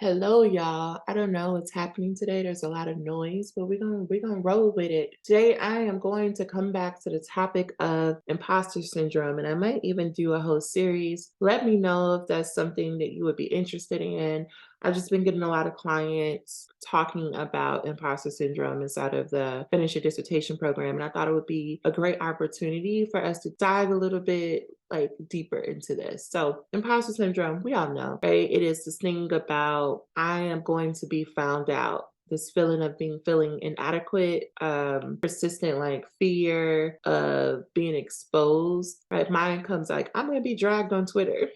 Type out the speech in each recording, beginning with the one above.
Hello, y'all. I don't know what's happening today. There's a lot of noise, but we're gonna roll with it. Today, I am going to come back to the topic of imposter syndrome, and I might even do a whole series. Let me know if that's something that you would be interested in. I've just been getting a lot of clients talking about imposter syndrome inside of the Finish Your Dissertation Program, and I thought it would be a great opportunity for us to dive a little bit deeper into this. So, imposter syndrome, we all know, right? It is this thing about I am going to be found out. This feeling of feeling inadequate, persistent fear of being exposed. Right, mine comes I'm gonna be dragged on Twitter.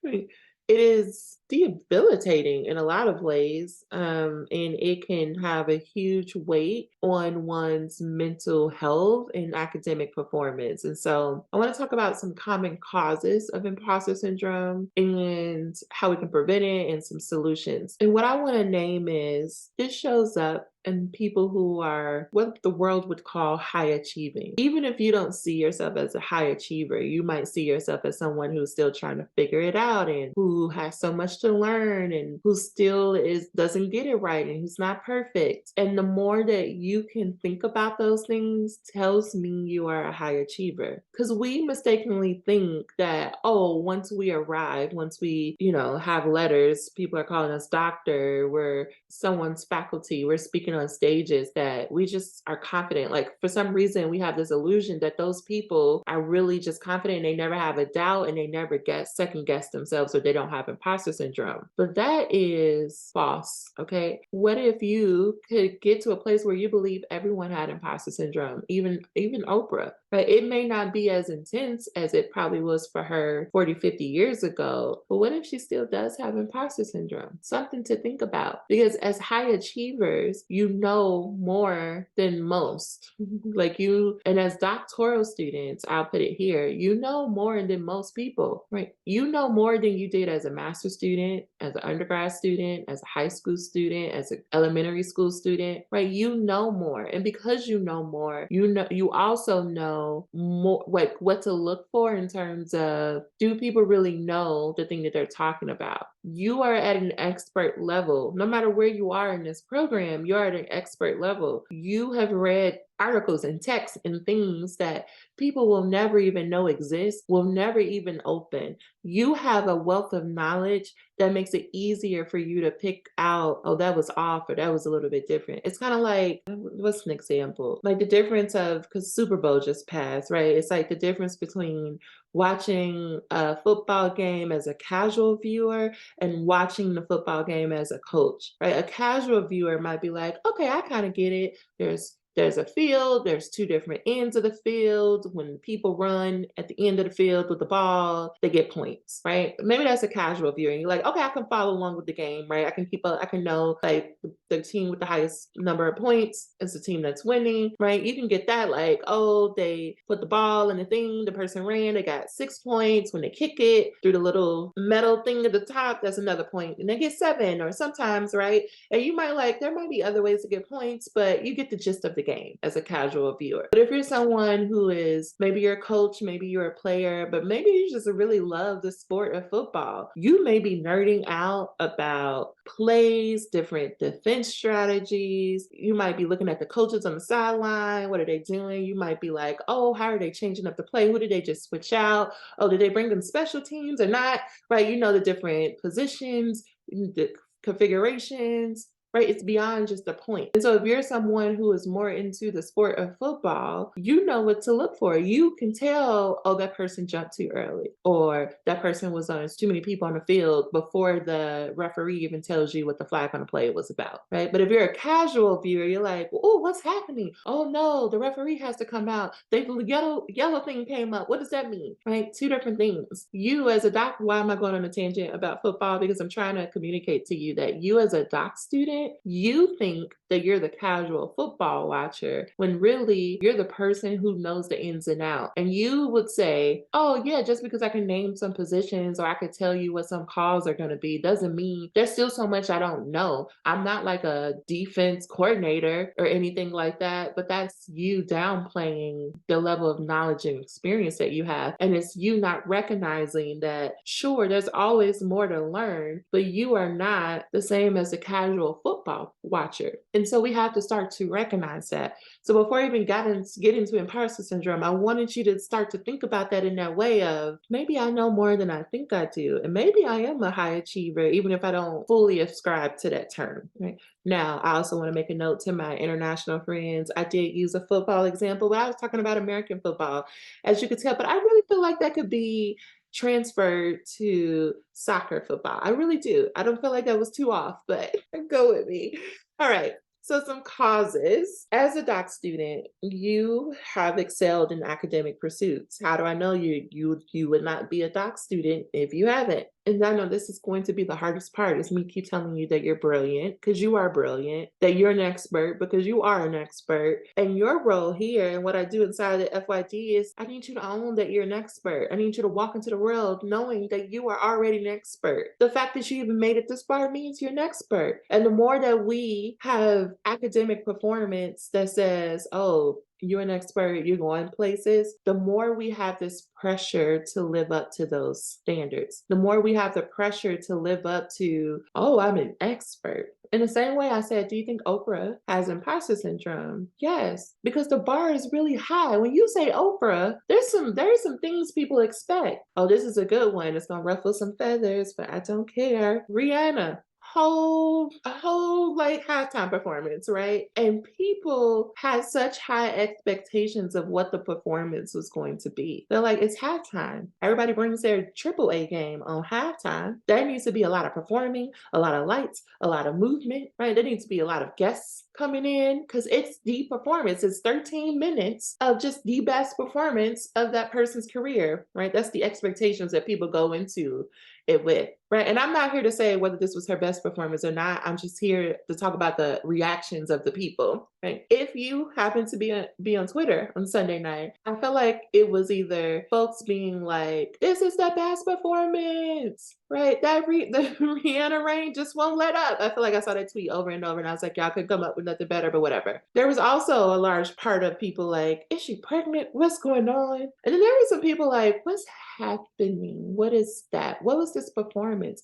Right. It is debilitating in a lot of ways, and it can have a huge weight on one's mental health and academic performance. And so, I want to talk about some common causes of imposter syndrome and how we can prevent it and some solutions. And what I want to name is this shows up in people who are what the world would call high achieving. Even if you don't see yourself as a high achiever, you might see yourself as someone who's still trying to figure it out and who has so much to learn and who still is doesn't get it right and who's not perfect. And the more that you can think about those things tells me you are a high achiever. Because we mistakenly think that, oh, once we arrive, once we, have letters, people are calling us doctor, we're someone's faculty, we're speaking on stages, that we just are confident. Like for some reason, we have this illusion that those people are really just confident. They never have a doubt and they never second guess themselves, or they don't have imposter syndrome. But that is false. Okay. What if you could get to a place where you believe everyone had imposter syndrome, even Oprah? Right? It may not be as intense as it probably was for her 40, 50 years ago, but what if she still does have imposter syndrome? Something to think about. Because as high achievers, you know more than most. And as doctoral students, I'll put it here, you know more than most people, right? You know more than you did as a master's student, as an undergrad student, as a high school student, as an elementary school student, right? You know more. And because you know more, you also know more what to look for in terms of, do people really know the thing that they're talking about? You are at an expert level. No matter where you are in this program, you're at an expert level. You have read articles and texts and things that people will never even know exist, will never even open. You have a wealth of knowledge that makes it easier for you to pick out, oh, that was off or that was a little bit different. It's kind of like, what's an example? Like the difference of, because Super Bowl just passed, right? It's like the difference between watching a football game as a casual viewer and watching the football game as a coach, right? A casual viewer might be like, okay, I kind of get it. There's a field, there's two different ends of the field. When people run at the end of the field with the ball, they get points, right? Maybe that's a casual view. And you're like, okay, I can follow along with the game, right? I can know the team with the highest number of points is the team that's winning, right? You can get that oh, they put the ball in the thing, the person ran, they got 6 points. When they kick it through the little metal thing at the top, that's another point. And they get 7 or sometimes, right? And you might there might be other ways to get points, but you get the gist of the game as a casual viewer. But if you're someone who is, maybe you're a coach, maybe you're a player, but maybe you just really love the sport of football, you may be nerding out about plays, different defense strategies. You might be looking at the coaches on the sideline. What are they doing? You might be like, oh, how are they changing up the play? Who did they just switch out? Oh, did they bring in special teams or not? Right? You know the different positions, the configurations, right? It's beyond just a point. And so if you're someone who is more into the sport of football, you know what to look for. You can tell, oh, that person jumped too early, or that person was on too many people on the field before the referee even tells you what the flag on the play was about, right? But if you're a casual viewer, you're like, oh, what's happening? Oh no, the referee has to come out. The yellow thing came up. What does that mean? Right? Two different things. You as a doc, why am I going on a tangent about football? Because I'm trying to communicate to you that you as a doc student, student, you think that you're the casual football watcher when really you're the person who knows the ins and outs. And you would say, oh, yeah, just because I can name some positions or I could tell you what some calls are going to be doesn't mean there's still so much I don't know. I'm not like a defense coordinator or anything like that, but that's you downplaying the level of knowledge and experience that you have. And it's you not recognizing that, sure, there's always more to learn, but you are not the same as a casual football watcher. And so we have to start to recognize that. So before I even get into imposter syndrome, I wanted you to start to think about that in that way of maybe I know more than I think I do. And maybe I am a high achiever, even if I don't fully ascribe to that term. Right? Now, I also want to make a note to my international friends. I did use a football example, but I was talking about American football, as you could tell. But I really feel like that could be transferred to soccer football. I really do. I don't feel like that was too off, but go with me. All right. So some causes. As a doc student, you have excelled in academic pursuits. How do I know you would not be a doc student if you haven't? And I know this is going to be the hardest part is me keep telling you that you're brilliant because you are brilliant, that you're an expert because you are an expert. And your role here and what I do inside the FYD is I need you to own that you're an expert. I need you to walk into the world knowing that you are already an expert. The fact that you even made it this far means you're an expert. And the more that we have academic performance that says, oh, you're an expert, you're going places, the more we have this pressure to live up to those standards, the more we have the pressure to live up to, oh, I'm an expert. In the same way I said, do you think Oprah has imposter syndrome? Yes, because the bar is really high. When you say Oprah, there's some things people expect. Oh, this is a good one. It's gonna ruffle some feathers, but I don't care. Rihanna, a whole like halftime performance, right? And people had such high expectations of what the performance was going to be. They're like, it's halftime. Everybody brings their triple A game on halftime. There needs to be a lot of performing, a lot of lights, a lot of movement, right? There needs to be a lot of guests coming in because it's the performance. It's 13 minutes of just the best performance of that person's career, right? That's the expectations that people go into it with, right? And I'm not here to say whether this was her best performance or not. I'm just here to talk about the reactions of the people, right? If you happen to be on Twitter on Sunday night, I felt like it was either folks being like, "This is the best performance," right? The Rihanna reign just won't let up. I feel like I saw that tweet over and over, and I was like, y'all could come up with nothing better, but whatever. There was also a large part of people like, "Is she pregnant? What's going on?" And then there were some people like, "What's happening? What is that? What was this performance?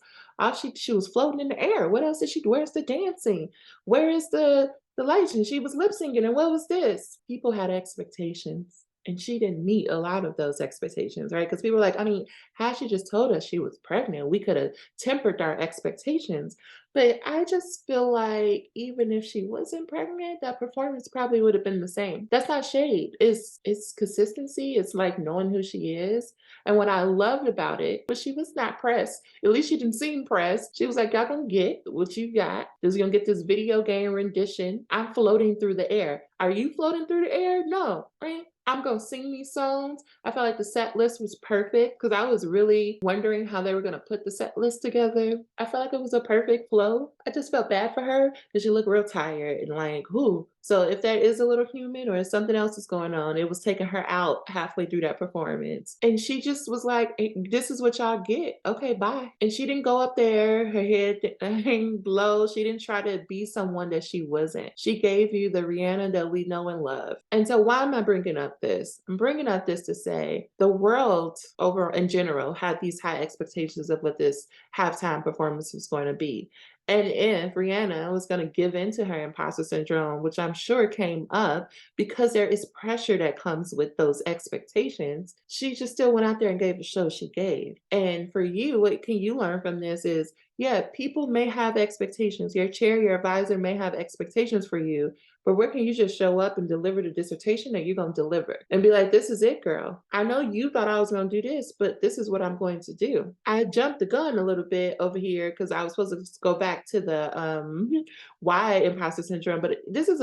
She was floating in the air. What else did she do? Where's the dancing? Where is the lights? And she was lip syncing. And what was this?" People had expectations. And she didn't meet a lot of those expectations, right? Because people were like, I mean, had she just told us she was pregnant, we could have tempered our expectations. But I just feel like even if she wasn't pregnant, that performance probably would have been the same. That's not shade. It's consistency. It's like knowing who she is. And what I loved about it was she was not pressed. At least she didn't seem pressed. She was like, y'all gonna get what you got. Just gonna get this video game rendition. I'm floating through the air. Are you floating through the air? No, right? I'm going to sing these songs. I felt like the set list was perfect because I was really wondering how they were going to put the set list together. I felt like it was a perfect flow. I just felt bad for her because she looked real tired and like, whoo. So if there is a little human or if something else is going on, it was taking her out halfway through that performance. And she just was like, "Hey, this is what y'all get. Okay, bye." And she didn't go up there, her head hanged low. She didn't try to be someone that she wasn't. She gave you the Rihanna that we know and love. And so why am I bringing up this? I'm bringing up this to say the world over in general had these high expectations of what this halftime performance was going to be. And if Rihanna was going to give in to her imposter syndrome, which I'm sure came up because there is pressure that comes with those expectations, she just still went out there and gave the show she gave. And for you, what can you learn from this is, yeah, people may have expectations. Your chair, your advisor may have expectations for you, but where can you just show up and deliver the dissertation that you're going to deliver and be like, this is it, girl. I know you thought I was going to do this, but this is what I'm going to do. I jumped the gun a little bit over here because I was supposed to go back to the why imposter syndrome, but this is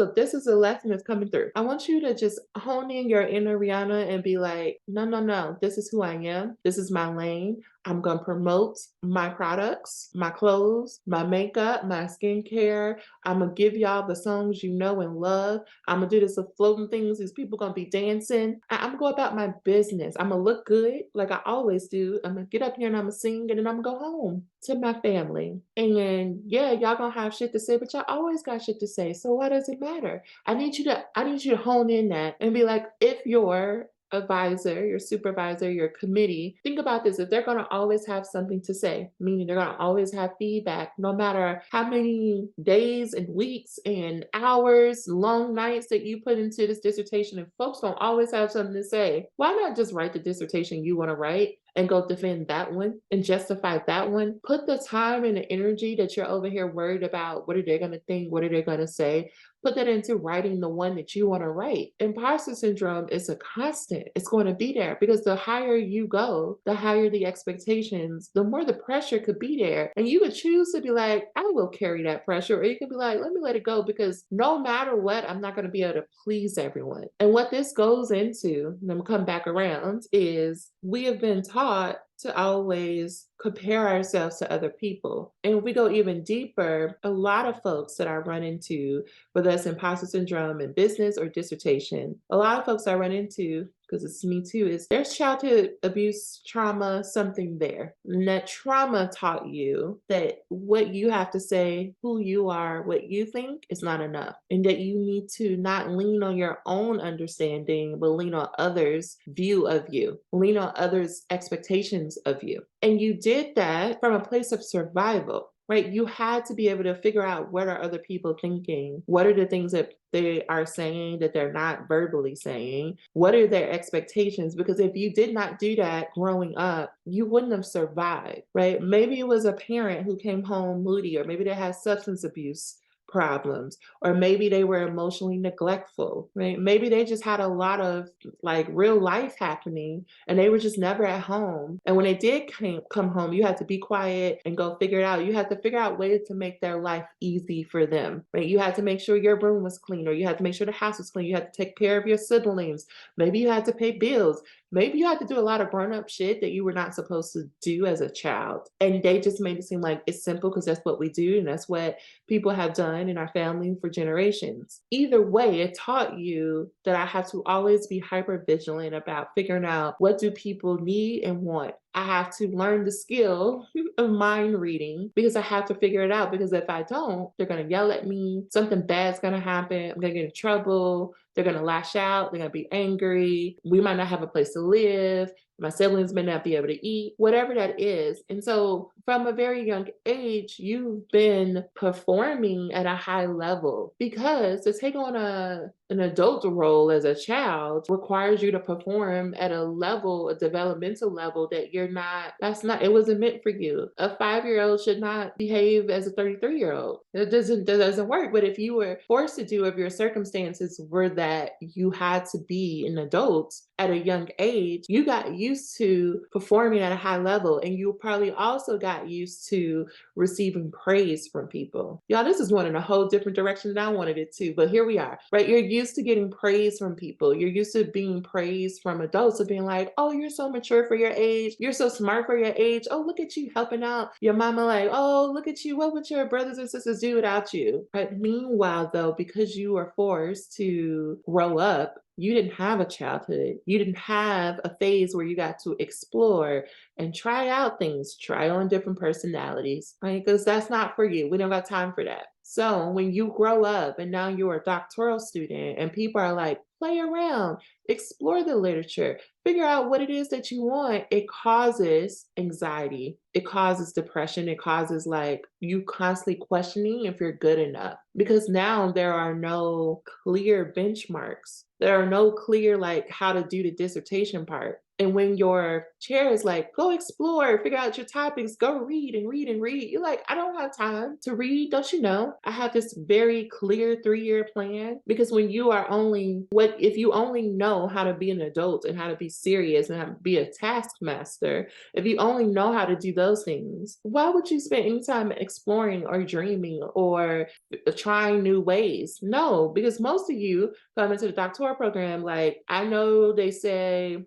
a lesson that's coming through. I want you to just hone in your inner Rihanna and be like, no, this is who I am. This is my lane. I'm going to promote my products, my clothes, my makeup, my skincare. I'm going to give y'all the songs you know and love. I'm going to do this with floating things. These people going to be dancing. I'm going to go about my business. I'm going to look good like I always do. I'm going to get up here and I'm going to sing and then I'm going to go home to my family. And yeah, y'all going to have shit to say, but y'all always got shit to say. So why does it matter? I need you to hone in that and be like, if your advisor, your supervisor, your committee, think about this. If they're going to always have something to say, meaning they're going to always have feedback, no matter how many days and weeks and hours, long nights that you put into this dissertation, if folks don't always have something to say, why not just write the dissertation you want to write and go defend that one and justify that one? Put the time and the energy that you're over here worried about, what are they going to think? What are they going to say? Put that into writing the one that you want to write. Imposter syndrome is a constant. It's going to be there because the higher you go, the higher the expectations, the more the pressure could be there. And you could choose to be like, I will carry that pressure. Or you could be like, let me let it go because no matter what, I'm not going to be able to please everyone. And what this goes into, and I'm going to come back around, is we have been taught to always compare ourselves to other people. And if we go even deeper, a lot of folks that I run into, whether that's imposter syndrome in business or dissertation, a lot of folks I run into, because it's me too, is there's childhood abuse, trauma, something there. And that trauma taught you that what you have to say, who you are, what you think is not enough. And that you need to not lean on your own understanding, but lean on others' view of you, lean on others' expectations of you. And you did that from a place of survival. Right? You had to be able to figure out what are other people thinking? What are the things that they are saying that they're not verbally saying? What are their expectations? Because if you did not do that growing up, you wouldn't have survived, right? Maybe it was a parent who came home moody, or maybe they had substance abuse problems, or maybe they were emotionally neglectful, right? Maybe they just had a lot of like real life happening and they were just never at home. And when they did come home, you had to be quiet and go figure it out. You had to figure out ways to make their life easy for them, right? You had to make sure your room was clean, or you had to make sure the house was clean. You had to take care of your siblings. Maybe you had to pay bills. Maybe you had to do a lot of grown-up shit that you were not supposed to do as a child. And they just made it seem like it's simple because that's what we do and that's what people have done in our family for generations. Either way, it taught you that I have to always be hyper vigilant about figuring out what do people need and want. I have to learn the skill of mind reading because I have to figure it out. Because if I don't, they're going to yell at me. Something bad's going to happen. I'm going to get in trouble. They're going to lash out. They're going to be angry. We might not have a place to live. My siblings may not be able to eat, whatever that is. And so from a very young age, you've been performing at a high level because to take on an adult role as a child requires you to perform at a level, a developmental level that it wasn't meant for you. A 5-year-old should not behave as a 33-year-old. That doesn't work. But if you were forced to do, if your circumstances were that you had to be an adult at a young age, you got used to performing at a high level, and you probably also got used to receiving praise from people. Y'all, this is going in a whole different direction than I wanted it to, but here we are, right? You're used to getting praise from people. You're used to being praised from adults, of being like, oh, you're so mature for your age. You're so smart for your age. Oh, look at you helping out your mama. Like, oh, look at you. What would your brothers and sisters do without you? But meanwhile, though, because you were forced to grow up, you didn't have a childhood. You didn't have a phase where you got to explore and try out things, try on different personalities, right? Because that's not for you. We don't got time for that. So when you grow up and now you're a doctoral student and people are like, play around, explore the literature, figure out what it is that you want, it causes anxiety. It causes depression. It causes like you constantly questioning if you're good enough because now there are no clear benchmarks. There are no clear like how to do the dissertation part. And when your chair is like, go explore, figure out your topics, go read and read and read, you're like, I don't have time to read. Don't you know? I have this very clear 3-year plan because when you are if you only know how to be an adult and how to be serious and how to be a taskmaster, if you only know how to do those things, why would you spend any time exploring or dreaming or trying new ways? No, because most of you come into the doctoral program, like I know they say,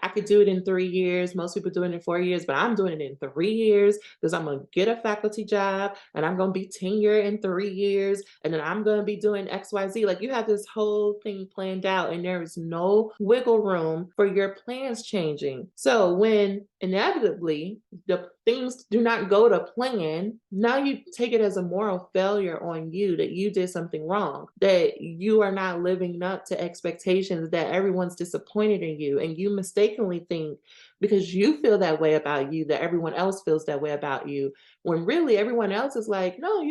I could do it in 3 years. Most people do it in 4 years, but I'm doing it in 3 years because I'm going to get a faculty job and I'm going to be tenure in 3 years. And then I'm going to be doing XYZ. Like you have this whole thing planned out and there is no wiggle room for your plans changing. So when inevitably the things do not go to plan, now you take it as a moral failure on you that you did something wrong, that you are not living up to expectations, that everyone's disappointed in you. And you mistakenly think because you feel that way about you, that everyone else feels that way about you, when really everyone else is like, no,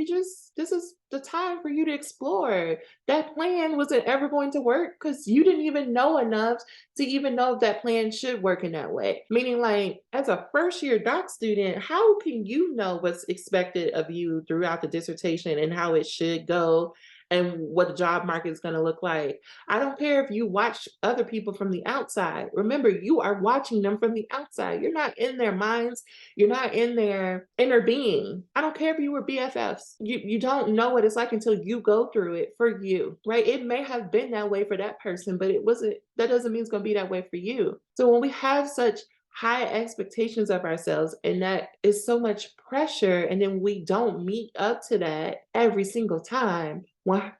this is the time for you to explore. That plan wasn't ever going to work because you didn't even know enough to even know if that plan should work in that way. Meaning, like, as a first year doc student, how can you know what's expected of you throughout the dissertation and how it should go and what the job market is going to look like? I don't care if you watch other people from the outside. Remember, you are watching them from the outside. You're not in their minds. You're not in their inner being. I don't care if you were BFFs. You don't know what it's like until you go through it for you, right? It may have been that way for that person, but it wasn't, that doesn't mean it's going to be that way for you. So when we have such high expectations of ourselves and that is so much pressure and then we don't meet up to that every single time,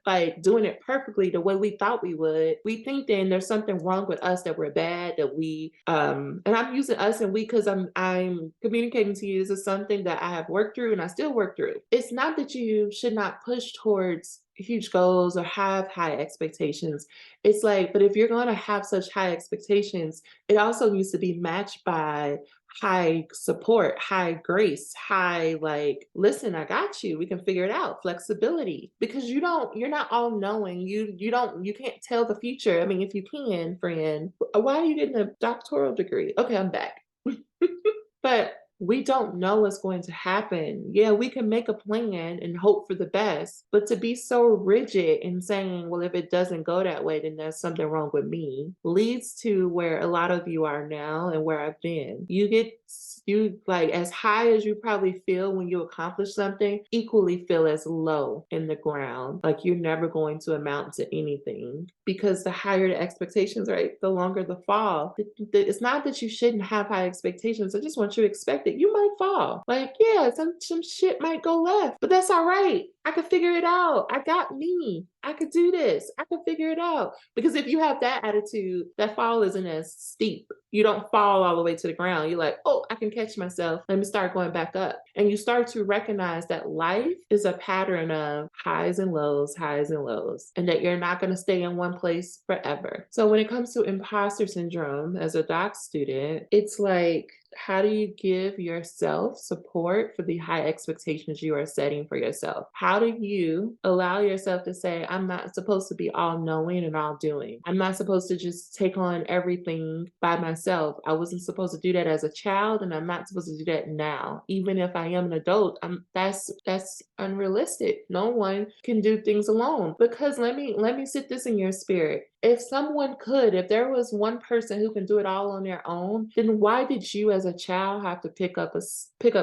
like doing it perfectly the way we thought we would, we think then there's something wrong with us, that we're bad, that we and I'm using us and we because I'm communicating to you, this is something that I have worked through and I still work through. It's not that you should not push towards huge goals or have high expectations. It's like, but if you're going to have such high expectations, it also needs to be matched by high support, high grace, high, like, listen, I got you. We can figure it out. Flexibility. Because you're not all knowing. You can't tell the future. I mean, if you can, friend, why are you getting a doctoral degree? Okay, I'm back. But we don't know what's going to happen. Yeah, we can make a plan and hope for the best, but to be so rigid in saying, well, if it doesn't go that way, then there's something wrong with me, leads to where a lot of you are now and where I've been. You like as high as you probably feel when you accomplish something, equally feel as low in the ground. Like you're never going to amount to anything because the higher the expectations, right, the longer the fall. It's not that you shouldn't have high expectations. I just want you to expect that you might fall. Like, yeah, some shit might go left, but that's all right. I could figure it out. I got me. I could do this. I could figure it out. Because if you have that attitude, that fall isn't as steep. You don't fall all the way to the ground. You're like, oh, I can catch myself. Let me start going back up. And you start to recognize that life is a pattern of highs and lows, and that you're not going to stay in one place forever. So when it comes to imposter syndrome as a doc student, it's like, how do you give yourself support for the high expectations you are setting for yourself? How do you allow yourself to say, I'm not supposed to be all knowing and all doing. I'm not supposed to just take on everything by myself. I wasn't supposed to do that as a child, and I'm not supposed to do that now. Even if I am an adult, that's unrealistic. No one can do things alone. Because let me sit this in your spirit. If someone could, if there was one person who can do it all on their own, then why did you as a child have to pick up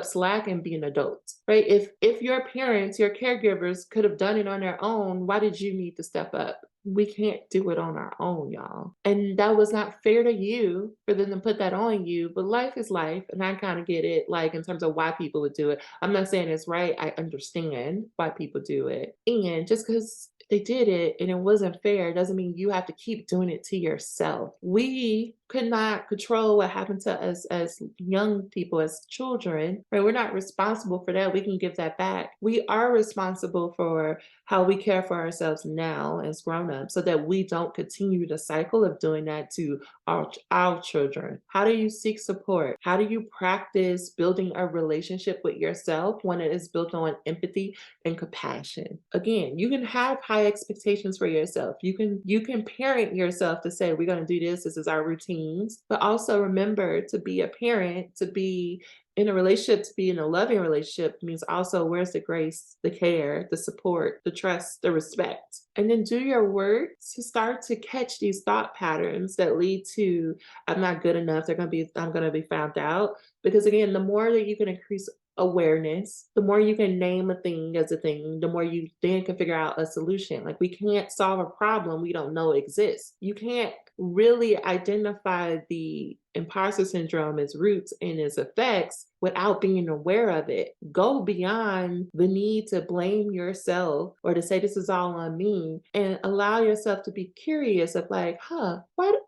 slack and be an adult, right? If your parents, your caregivers could have done it on their own, why did you need to step up? We can't do it on our own, y'all. And that was not fair to you for them to put that on you, but life is life. And I kind of get it, like in terms of why people would do it. I'm not saying it's right. I understand why people do it. And just because they did it and it wasn't fair doesn't mean you have to keep doing it to yourself. We could not control what happened to us as young people, as children, right? We're not responsible for that. We can give that back. We are responsible for how we care for ourselves now as grown-ups so that we don't continue the cycle of doing that to our children. How do you seek support? How do you practice building a relationship with yourself when it is built on empathy and compassion? Again, you can have high expectations for yourself. You can parent yourself to say, we're going to do this. This is our routines. But also remember, to be a parent, to be in a relationship, to be in a loving relationship means also where's the grace, the care, the support, the trust, the respect. And then do your work to start to catch these thought patterns that lead to, I'm not good enough. I'm going to be found out. Because again, the more that you can increase awareness, the more you can name a thing as a thing, the more you then can figure out a solution. Like we can't solve a problem we don't know exists. You can't really identify the imposter syndrome, its roots and its effects without being aware of it. Go beyond the need to blame yourself or to say this is all on me, and allow yourself to be curious of like,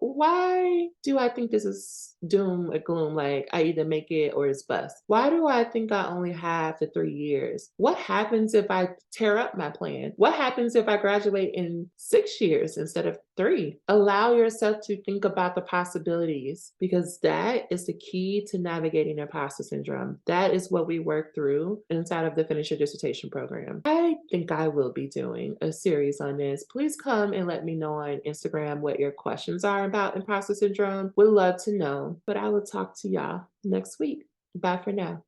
why do I think this is doom or gloom? Like I either make it or it's bust. Why do I think I only have the 3 years? What happens if I tear up my plan? What happens if I graduate in 6 years instead of three? Allow yourself to think about the possibilities because that is the key to navigating imposter syndrome. That is what we work through inside of the Finish Your Dissertation program. I think I will be doing a series on this. Please come and let me know on Instagram what your questions are about imposter syndrome. Would love to know, but I will talk to y'all next week. Bye for now.